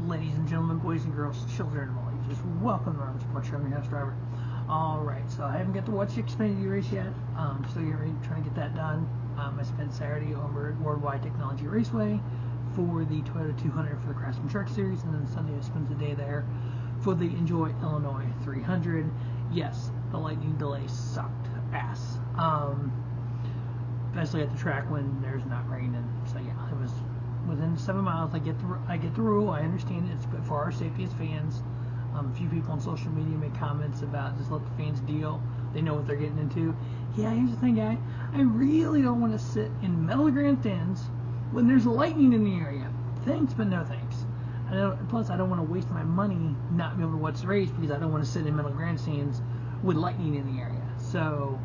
ladies and gentlemen, boys and girls, children of all ages, welcome to our Sports Show. I'm your host, Robert. Alright, so I haven't got to watch the Xfinity race yet. Still trying to get that done. I spent Saturday over at Worldwide Technology Raceway for the Toyota 200 for the Craftsman Truck Series, and then Sunday I spent the day there for the Enjoy Illinois 300. Yes, the lightning delay sucked ass. Especially at the track when there's not raining. So yeah, it was within 7 miles. I get the rule. I understand it. It's for our safety as fans. A few people on social media make comments about just let the fans deal. They know what they're getting into. Yeah, here's the thing, guy. I really don't want to sit in metal grandstands when there's lightning in the area. Thanks, but no thanks. Plus, I don't want to waste my money not being able to watch the race because I don't want to sit in metal grandstands with lightning in the area. So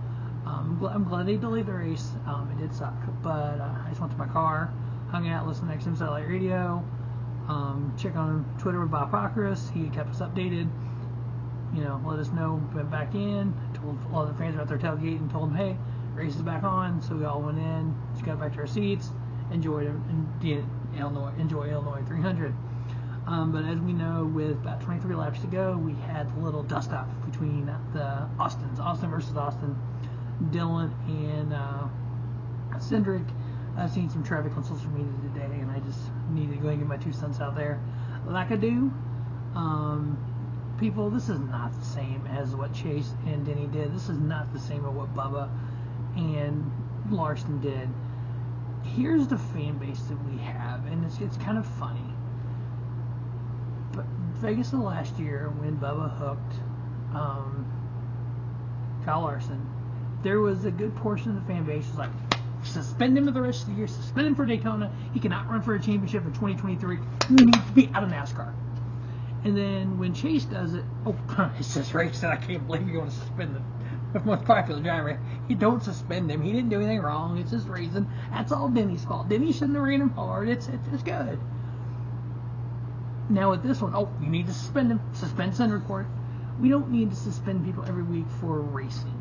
I'm glad they delayed the race. It did suck, but I just went to my car, hung out, listened to XM Satellite Radio, check on Twitter with Bob Procris. He kept us updated. Let us know. Went back in, told a lot of the fans about their tailgate and told them, hey, race is back on. So we all went in, just got back to our seats, enjoy Illinois 300. But as we know, with about 23 laps to go, we had a little dust-off between the Austin versus Austin, Dylan and Cindric. I've seen some traffic on social media today, and I just need to go and get my 2 cents out there like I do. People, this is not the same as what Chase and Denny did. This is not the same as what Bubba and Larson did. Here's the fan base that we have, and it's kind of funny. But Vegas of last year, when Bubba hooked Kyle Larson, there was a good portion of the fan base was like, suspend him for the rest of the year, suspend him for Daytona. He cannot run for a championship in 2023. He needs to be out of NASCAR. And then when Chase does it, it's this race that I can't believe you're going to suspend the most popular driver. You don't suspend him. He didn't do anything wrong. It's his reason. That's all Denny's fault. Denny shouldn't have ran him hard. It's good. Now with this one, you need to suspend him. Suspend Cindric for it. We don't need to suspend people every week for racing.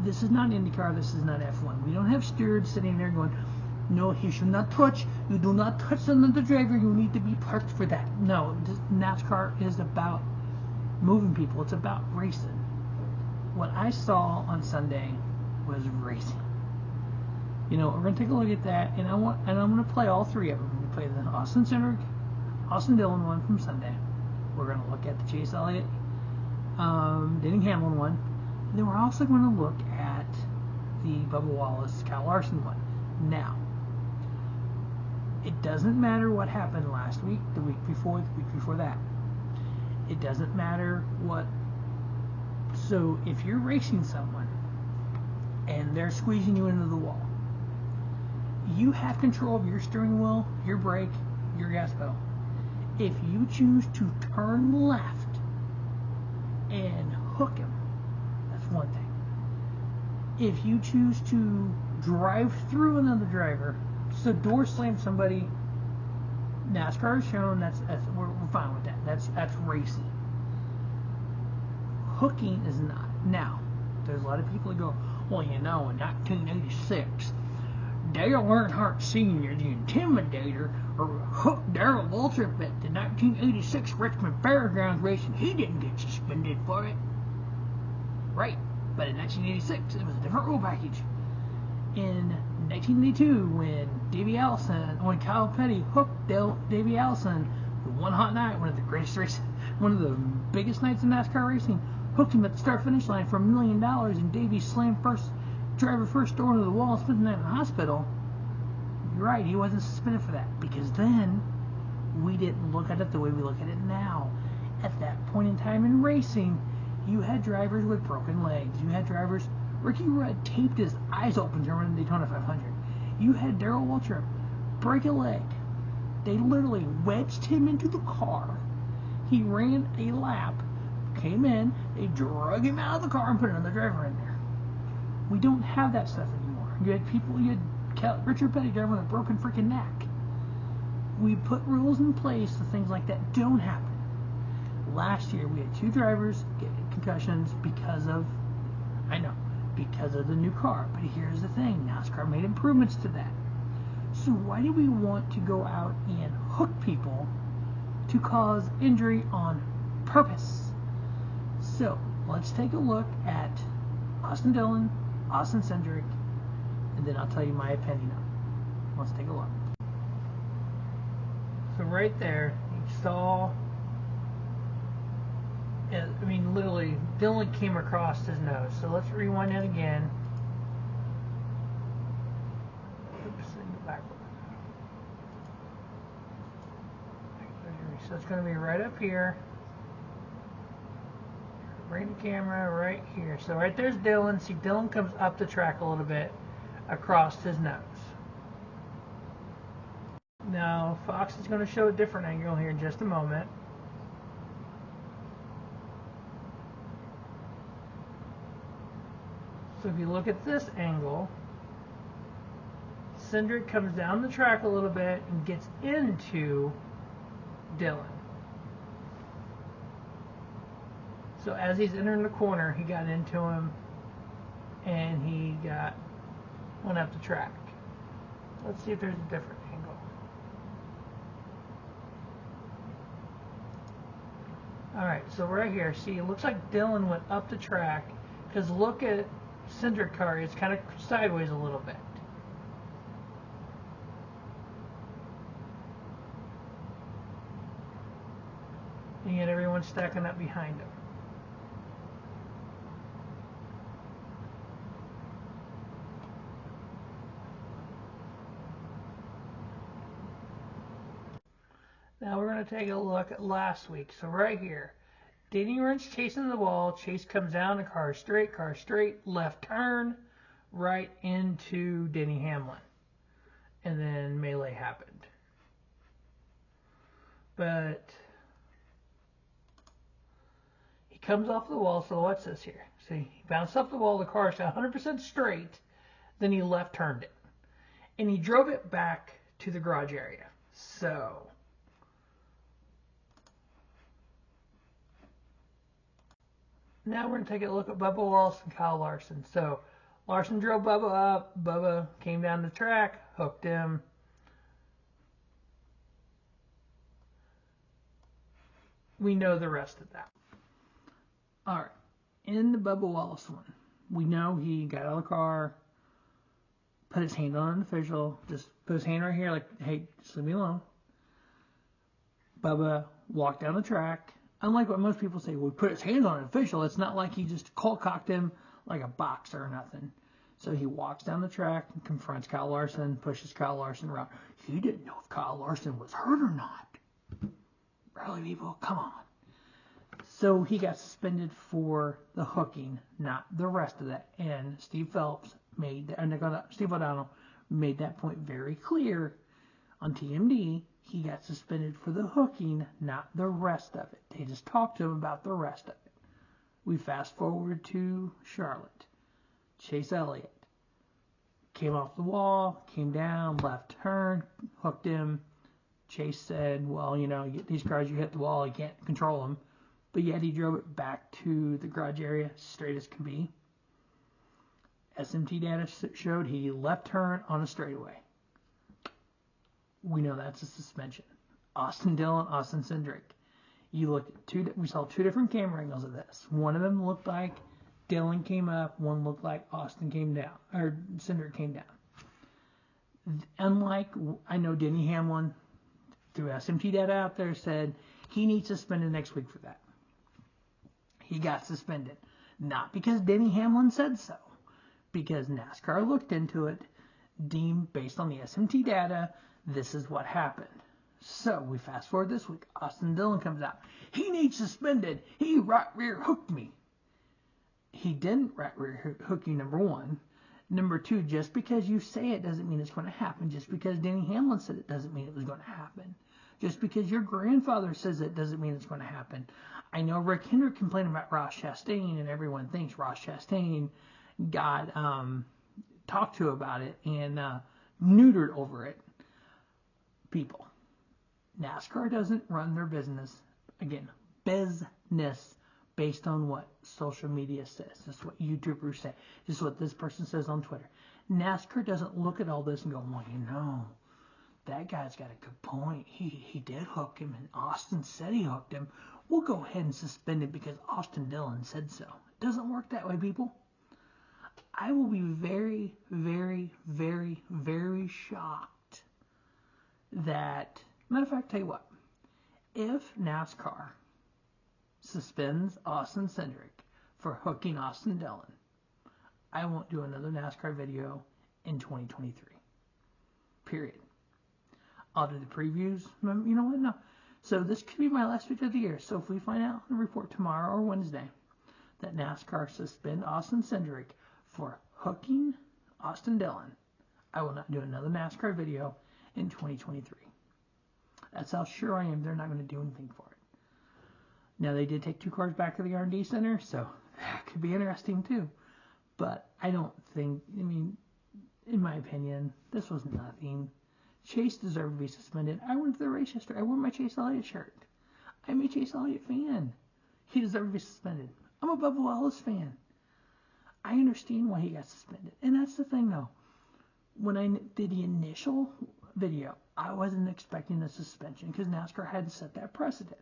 This is not IndyCar. This is not F1. We don't have stewards sitting there going, no, he should not touch. You do not touch another driver. You need to be parked for that. No, NASCAR is about moving people. It's about racing. What I saw on Sunday was racing. We're going to take a look at that, and I'm going to play all 3 of them. We're going to play the Austin Cindric, Austin Dillon one from Sunday. We're going to look at the Chase Elliott, Denny Hamlin one. And then we're also going to look at the Bubba Wallace, Kyle Larson one. Now, it doesn't matter what happened last week, the week before that. It doesn't matter what. So if you're racing someone and they're squeezing you into the wall, you have control of your steering wheel, your brake, your gas pedal. If you choose to turn left and hook him, that's one thing. If you choose to drive through another driver, so door slam somebody, NASCAR has shown we're fine with that. That's racing. Hooking is not. Now, there's a lot of people that go, well, in 1986, Dale Earnhardt Sr., the Intimidator, hooked Darrell Waltrip at the 1986 Richmond Fairgrounds race, and he didn't get suspended for it. Right, but in 1986, it was a different rule package. In 1982, when Kyle Petty hooked Davey Allison, one hot night, one of the greatest races, one of the biggest nights in NASCAR racing, hooked him at the start-finish line for $1 million, and Davey slammed driver first door into the wall, spent the night in the hospital. You're right, he wasn't suspended for that, because then we didn't look at it the way we look at it now. At that point in time in racing, you had drivers with broken legs. You had drivers. Ricky Rudd taped his eyes open to run the Daytona 500. You had Darrell Waltrip break a leg. They literally wedged him into the car. He ran a lap, came in, they drug him out of the car and put another driver in there. We don't have that stuff anymore. You had Richard Petty driving with a broken freaking neck. We put rules in place so things like that don't happen. Last year we had 2 drivers get concussions because of the new car. But here's the thing, NASCAR made improvements to that. So why do we want to go out and hook people to cause injury on purpose. So let's take a look at Austin Dillon, Austin Cindric, and then I'll tell you my opinion on it. Let's take a look. So right there, you saw, I mean, literally, Dillon came across his nose. So let's rewind it again. Oops, backward. So it's going to be right up here. Bring the camera right here. So right there's Dillon. See, Dillon comes up the track a little bit across his nose. Now, Fox is going to show a different angle here in just a moment. So if you look at this angle, Cindric comes down the track a little bit and gets into Dillon. So as he's entering the corner, he got into him and he went up the track. Let's see if there's a different angle. Alright, so right here, see, it looks like Dillon went up the track, because look at Cindric car, it's kind of sideways a little bit. And yet everyone's stacking up behind him. Now we're going to take a look at last week. So right here, Denny runs chasing the wall. Chase comes down, the car straight, left turn, right into Denny Hamlin. And then melee happened. But he comes off the wall, so what's this here? See, he bounced off the wall, the car is 100% straight, then he left turned it. And he drove it back to the garage area. So now we're going to take a look at Bubba Wallace and Kyle Larson. So Larson drove Bubba up. Bubba came down the track, hooked him. We know the rest of that. Alright, in the Bubba Wallace one, we know he got out of the car, put his hand on an official, just put his hand right here like, hey, just leave me alone. Bubba walked down the track. Unlike what most people say, we put his hands on an official. It's not like he just cold-cocked him like a boxer or nothing. So he walks down the track and confronts Kyle Larson, pushes Kyle Larson around. He didn't know if Kyle Larson was hurt or not. Really, people? Come on. So he got suspended for the hooking, not the rest of that. And Steve O'Donnell made that point very clear on TMD. He got suspended for the hooking, not the rest of it. They just talked to him about the rest of it. We fast forward to Charlotte. Chase Elliott came off the wall, came down, left turn, hooked him. Chase said, well, you know, these cars, you hit the wall, you can't control them. But yet he drove it back to the garage area, straight as can be. SMT data showed he left turn on a straightaway. We know that's a suspension. Austin Dillon, Austin Cindric. You look at we saw two different camera angles of this. One of them looked like Dillon came up. One looked like Austin came down, or Cindric came down. Unlike, I know Denny Hamlin, through SMT data out there, said he needs suspended next week for that. He got suspended. Not because Denny Hamlin said so. Because NASCAR looked into it, deemed based on the SMT data, this is what happened. So we fast forward this week. Austin Dillon comes out. He needs suspended. He right rear hooked me. He didn't right rear hook you, number one. Number two, just because you say it doesn't mean it's going to happen. Just because Denny Hamlin said it doesn't mean it was going to happen. Just because your grandfather says it doesn't mean it's going to happen. I know Rick Hendrick complained about Ross Chastain, and everyone thinks Ross Chastain got talked to about it and neutered over it. People, NASCAR doesn't run their business, again, business based on what social media says. This is what YouTubers say. This is what this person says on Twitter. NASCAR doesn't look at all this and go, well, you know, that guy's got a good point. He did hook him, and Austin said he hooked him. We'll go ahead and suspend it because Austin Dillon said so. It doesn't work that way, people. I will be very, very, very, very shocked that, matter of fact, tell you what, if NASCAR suspends Austin Cindric for hooking Austin Dillon, I won't do another NASCAR video in 2023. Period. I'll do the previews. You know what? No. So this could be my last video of the year. So if we find out in the report tomorrow or Wednesday that NASCAR suspend Austin Cindric for hooking Austin Dillon, I will not do another NASCAR video in 2023. That's how sure I am they're not going to do anything for it. Now, they did take 2 cars back to the R&D center, so that could be interesting too. But I don't think, I mean, in my opinion, this was nothing. Chase deserved to be suspended. I went to the race yesterday. I wore my Chase Elliott shirt. I'm a Chase Elliott fan. He deserved to be suspended. I'm a Bubba Wallace fan. I understand why he got suspended. And that's the thing, though. When I did the initial video, I wasn't expecting a suspension because NASCAR hadn't set that precedent.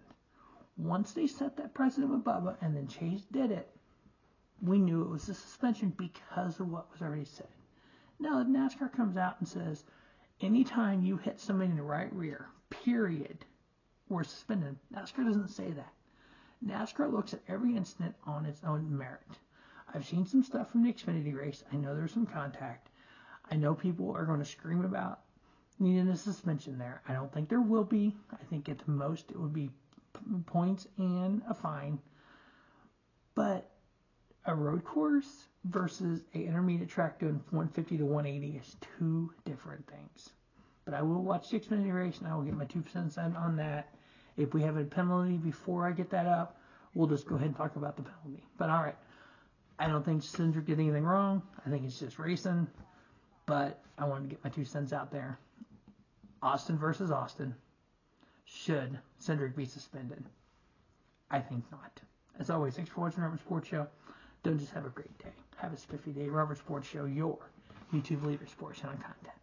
Once they set that precedent with Bubba and then Chase did it, we knew it was a suspension because of what was already said. Now, if NASCAR comes out and says, anytime you hit somebody in the right rear, period, we're suspended, NASCAR doesn't say that. NASCAR looks at every incident on its own merit. I've seen some stuff from the Xfinity race. I know there's some contact. I know people are going to scream about needing a suspension there. I don't think there will be. I think at the most it would be points and a fine. But a road course versus an intermediate track doing 150 to 180 is 2 different things. But I will watch the Xfinity race and I will get my 2 cents on that. If we have a penalty before I get that up, we'll just go ahead and talk about the penalty. But all right, I don't think Cindric did anything wrong. I think it's just racing. But I wanted to get my 2 cents out there. Austin versus Austin. Should Cindric be suspended? I think not. As always, thanks for watching Robert Sports Show. Don't just have a great day. Have a spiffy day. Robert Sports Show, your YouTube leader sports channel content.